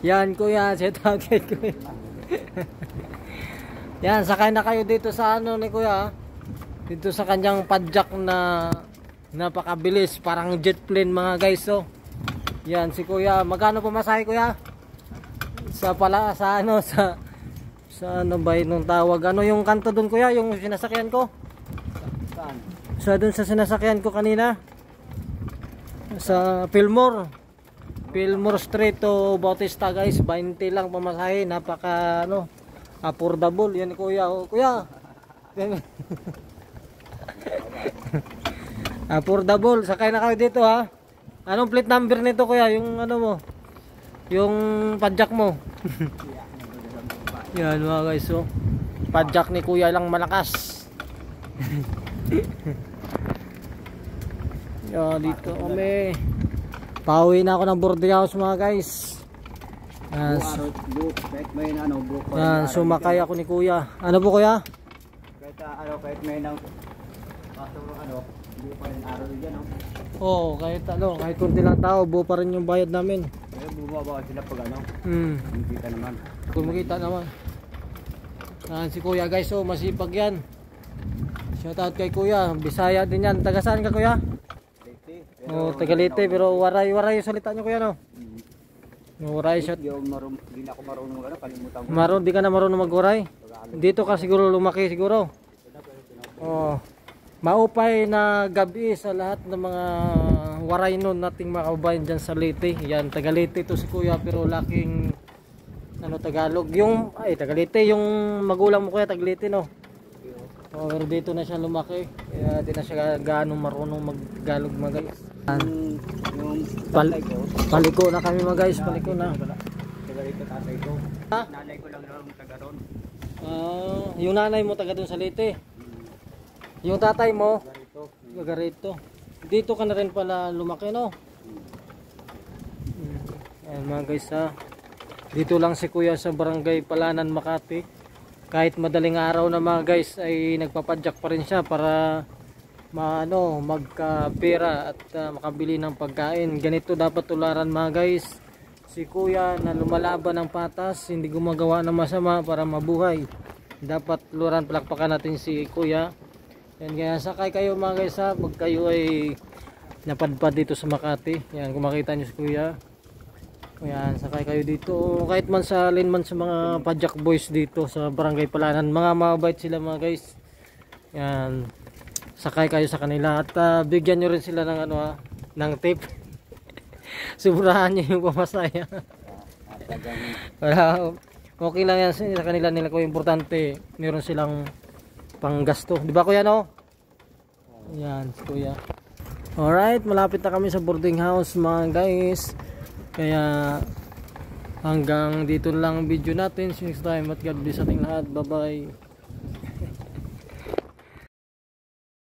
Yan kuya, set out kay kuya. Yan, sakay na kayo dito sa ano ni kuya. Dito sa kanyang padjak na napakabilis, parang jet plane mga guys. So, yan si kuya. Magkano pumasahe kuya? Sa pala sa ano sa ano ba yung tawag? Ano yung kanto doon kuya, yung sinasakyan ko? Saan? Sa doon sa sinasakyan ko kanina. Sa Fillmore Street to Bautista guys, 20 lang pamasahe, napaka ano, affordable yan kuya. Oh, kuya. Affordable, sakay na kayo dito ha. Anong plate number nito kuya, yung ano mo? Yung padjak mo. Yan mga guys, so padjak ni kuya lang malakas. Yan dito kami. Pauwi na ako ng boarding house mga guys. Yan, sumakay ako ni kuya. Ano po kuya? Kahit may nang buo pa rin araw dyan, no? Oo, kahit kunti lang tao, buo pa rin yung bayad namin. Kaya bumaba sila pag ano? Kumikita naman. Kumikita naman. Si kuya guys, so masipag yan. Shoutout kay kuya, Bisaya din yan. Taga saan ka kuya? Taga Leyte, pero waray yung salita nyo kuya, no? Waray shot. Hindi na ako marunong ano, kalimutan ko. Di ka na marunong mag-waray? Dito ka siguro lumaki siguro. Maupay na gabi sa lahat ng mga waray nun nating mga kababayan dyan sa Leyte. Yan, taga Leyte to si kuya, pero laking ano, Tagalog. Taga Leyte, yung magulang mo kuya, taga Leyte, no? Pero dito na siya lumaki. Kaya di na siya gaano marunong mag-Tagalog mga guys. Paliko na kami mga guys, paliko na. Taga rito tatay ko. Nanay ko lang naman taga ron. Yung nanay mo taga doon sa Leyte. Yung tatay mo taga rito. Dito ka na rin pala lumaki, no? Ayan mga guys ha. Dito lang si kuya sa Barangay Palanan, Makati. Kahit madaling araw na mga guys ay nagpapadjak pa rin siya para magkapera at makabili ng pagkain. Ganito dapat tularan mga guys. Si kuya na lumalaban ng patas, hindi gumagawa ng masama para mabuhay. Dapat tularan, palakpakan natin si kuya. Yan, kaya sakay kayo mga guys ha, pag kayo ay napadpad dito sa Makati. Yan, kung makita nyo si kuya. Yan, sakay kayo dito. Kahit man sa linman sa mga padjak boys dito sa Barangay Palanan. Mga mabait sila mga guys. Yan, sakay kayo sa kanila. At bigyan nyo rin sila ng ng tip. Sobrahan nyo yung pamasaya. Okay lang yan sa kanila nila. Kung importante, meron silang panggasto, di ba kuya, no? Yan si kuya. Alright, malapit na kami sa boarding house mga guys. Kaya hanggang dito lang video natin. See you next time at God bless ating lahat. Bye bye.